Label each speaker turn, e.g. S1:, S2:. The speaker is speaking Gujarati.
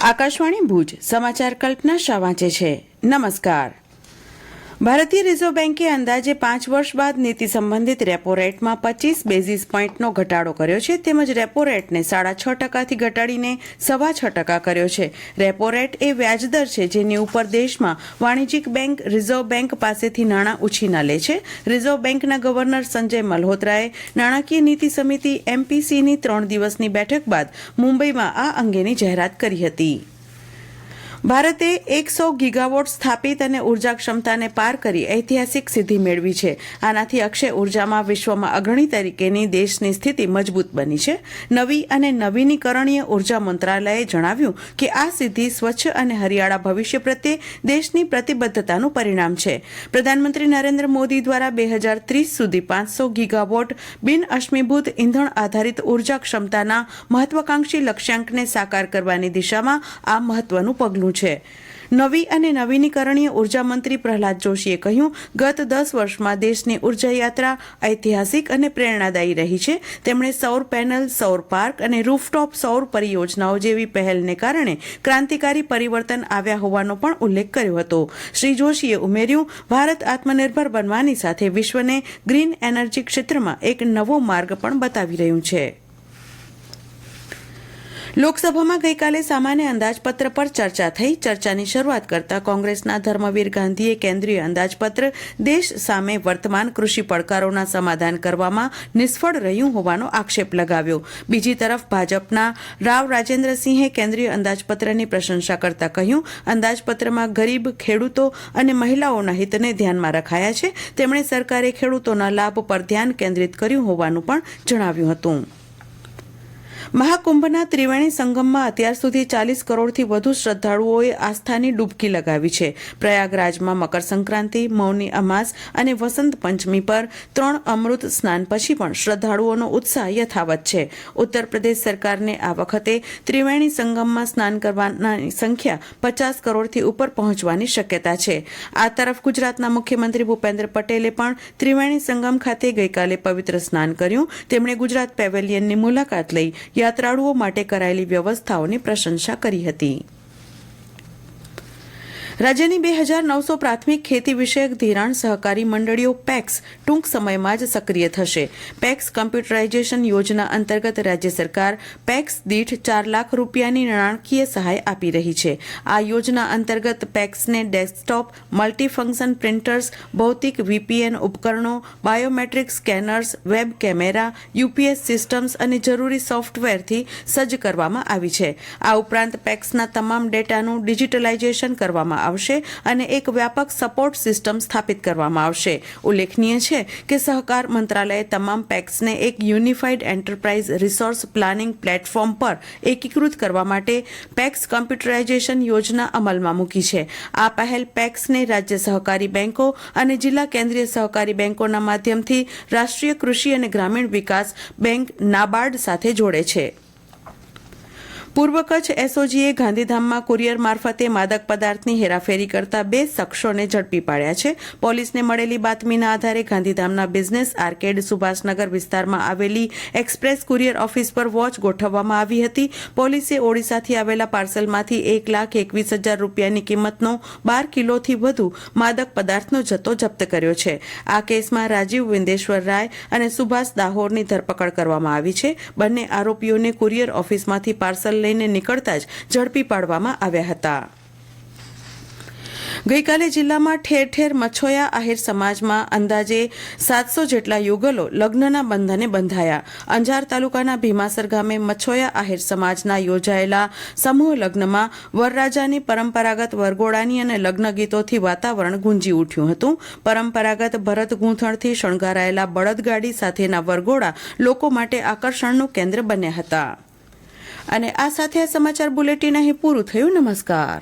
S1: આકાશવાણી ભુજ સમાચાર કલ્પના શાહ વાંચે છે. નમસ્કાર. ભારતીય રિઝર્વ બેન્કે અંદાજે 5 વર્ષ બાદ નીતિ સંબંધિત રેપો રેટમાં 25 બેઝિસ પોઈન્ટનો ઘટાડો કર્યો છે, તેમજ રેપો રેટને 6.5% ઘટાડીને 6.25% કર્યો છે. રેપો રેટ એ વ્યાજદર છે જેની ઉપર દેશમાં વાણિજ્યિક બેંક રિઝર્વ બેન્ક પાસેથી નાણાં ઉછીના લે છે. રિઝર્વ બેન્કના ગવર્નર સંજય મલ્હોત્રાએ નાણાકીય નીતિ સમિતિ MPCની 3 દિવસની બેઠક બાદ મુંબઈમાં આ અંગેની જાહેરાત કરી હતી. ભારતે 100 ગીગાવોટ સ્થાપિત અને ઉર્જા ક્ષમતાને પાર કરી ઐતિહાસિક સિદ્ધિ મેળવી છે. આનાથી અક્ષય ઉર્જામાં વિશ્વમાં અગ્રણી તરીકેની દેશની સ્થિતિ મજબૂત બની છે. નવી અને નવીનીકરણીય ઉર્જા મંત્રાલયે જણાવ્યું કે આ સિદ્ધિ સ્વચ્છ અને હરિયાળા ભવિષ્ય પ્રત્યે દેશની પ્રતિબદ્ધતાનું પરિણામ છે. પ્રધાનમંત્રી નરેન્દ્ર મોદી દ્વારા 2030 સુધી 500 ગીગાવોટ બિન અશ્મિભૂત ઇંધણ આધારિત ઉર્જા ક્ષમતાના મહત્વાકાંક્ષી લક્ષ્યાંકને સાકાર કરવાની દિશામાં આ મહત્વનું પગલું છે. નવી અને નવીનીકરણીય ઉર્જા મંત્રી પ્રહલાદ જોશીએ કહ્યું, ગત 10 વર્ષમાં દેશની ઉર્જા યાત્રા ઐતિહાસિક અને પ્રેરણાદાયી રહી છે. તેમણે સૌર પેનલ, સૌર પાર્ક અને રૂફટોપ સૌર પરિયોજનાઓ જેવી પહેલને કારણે ક્રાંતિકારી પરિવર્તન આવ્યા હોવાનો પણ ઉલ્લેખ કર્યો હતો. શ્રી જોશીએ ઉમેર્યું, ભારત આત્મનિર્ભર બનવાની સાથે વિશ્વને ગ્રીન એનર્જી ક્ષેત્રમાં એક નવો માર્ગ પણ બતાવી રહ્યું છે. લોકસભામાં ગઈકાલે સામાન્ય અંદાજપત્ર પર ચર્ચા થઈ. ચર્ચાની શરૂઆત કરતા કોંગ્રેસના ધર્મવીર ગાંધીએ કેન્દ્રીય અંદાજપત્ર દેશ સામે વર્તમાન કૃષિ પડકારોના સમાધાન કરવામાં નિષ્ફળ રહ્યું હોવાનો આક્ષેપ લગાવ્યો. બીજી તરફ ભાજપના રાવ રાજેન્દ્રસિંહે કેન્દ્રીય અંદાજપત્રની પ્રશંસા કરતા કહ્યું, અંદાજપત્રમાં ગરીબ, ખેડૂતો અને મહિલાઓના હિતને ધ્યાનમાં રખાયા છે. તેમણે સરકારે ખેડૂતોના લાભ પર ધ્યાન કેન્દ્રિત કર્યું હોવાનું પણ જણાવ્યું હતું. મહાકુંભના ત્રિવેણી સંગમમાં અત્યાર સુધી 40 કરોડથી વધુ શ્રદ્ધાળુઓએ આસ્થાની ડૂબકી લગાવી છે. પ્રયાગરાજમાં મકર સંક્રાંતિ, મૌની અમાસ અને વસંત પંચમી પર 3 અમૃત સ્નાન પછી પણ શ્રદ્ધાળુઓનો ઉત્સાહ યથાવત છે. ઉત્તર પ્રદેશ સરકારને આ વખતે ત્રિવેણી સંગમમાં સ્નાન કરવાના સંખ્યા 50 કરોડથી ઉપર પહોંચવાની શક્યતા છે. આ તરફ ગુજરાતના મુખ્યમંત્રી ભૂપેન્દ્ર પટેલે પણ ત્રિવેણી સંગમ ખાતે ગઈકાલે પવિત્ર સ્નાન કર્યું. તેમણે ગુજરાત પેવેલિયનની મુલાકાત લઈ યાત્રાળુઓ માટે કરાયેલી વ્યવસ્થાઓની પ્રશંસા કરી હતી. રાજ્યની 2900 પ્રાથમિક ખેતી વિષયક ધિરાણ સહકારી મંડળીઓ પેક્સ ટૂંક સમયમાં જ સક્રિય થશે. પેક્સ કમ્પ્યુટરાઇઝેશન યોજના અંતર્ગત રાજ્ય સરકાર પેક્સ દીઠ 4 લાખ રૂપિયાની નાણાકીય સહાય આપી રહી છે. આ યોજના અંતર્ગત પેક્સને ડેસ્કટોપ, મલ્ટીફંક્શન પ્રિન્ટર્સ, ભૌતિક VPN ઉપકરણો, biometric scanners, web camera, UPS systems અને જરૂરી સોફ્ટવેરથી સજ્જ કરવામાં આવી છે. આ ઉપરાંત પેક્સના તમામ ડેટાનું ડિજિટલાઇઝેશન કરવામાં આવશે અને એક વ્યાપક સપોર્ટ સિસ્ટમ સ્થાપિત કરવામાં આવશે. ઉલ્લેખનીય છે કે સહકાર મંત્રાલયે તમામ પેક્સને એક unified enterprise resource planning platform પર એકીકૃત કરવા માટે પેક્સ કમ્પ્યુટરાઇઝેશન યોજના અમલમાં મૂકી છે. આ પહેલ પેક્સને રાજ્ય સહકારી બેંકો અને જિલ્લા કેન્દ્રીય સહકારી બેંકોના માધ્યમથી રાષ્ટ્રીય કૃષિ અને ગ્રામીણ વિકાસ બેંક નાબાર્ડ સાથે જોડે છે. પૂર્વ કચ્છ SOGએ ગાંધીધામમાં કુરિયર મારફતે માદક પદાર્થની હેરાફેરી કરતા 2 શખ્સોને ઝડપી પાડ્યા છે. પોલીસને મળેલી બાતમીના આધારે ગાંધીધામના બિઝનેસ આર્કેડ સુભાષનગર વિસ્તારમાં આવેલી એક્સપ્રેસ કુરિયર ઓફિસ પર વોચ ગોઠવવામાં આવી હતી. પોલીસે ઓડિશાથી આવેલા પાર્સલમાંથી 1,21,000 રૂપિયાની કિંમતનો 12 કિલોથી વધુ માદક પદાર્થનો જથ્થો જપ્ત કર્યો છે. આ કેસમાં રાજીવ વિંદેશ્વર રાય અને સુભાષ દાહોરની ધરપકડ કરવામાં આવી છે. બંને આરોપીઓને કુરિયર ઓફિસમાંથી પાર્સલ લઈને નીકળતા જ ઝડપી પાડવામાં આવ્યા હતા. ગઈકાલે જિલ્લામાં ઠેર ઠેર મછોયા આહિર સમાજમાં અંદાજે 700 જેટલા યુગલો લગ્નના બંધને બંધાયા. અંજાર તાલુકાના ભીમાસર ગામે મછોયા આહિર સમાજના યોજાયેલા સમૂહ લગ્નમાં વરરાજાની પરંપરાગત વરઘોડાની અને લગ્ન ગીતોથી વાતાવરણ ગુંજી ઉઠ્યું હતું. પરંપરાગત ભરત ગૂંથણથી શણગારાયેલા બળદગાડી સાથેના વરઘોડા લોકો માટે આકર્ષણનું કેન્દ્ર બન્યા હતા. અને આ સાથે આ સમાચાર બુલેટિન અહીં પૂરું થયું. નમસ્કાર.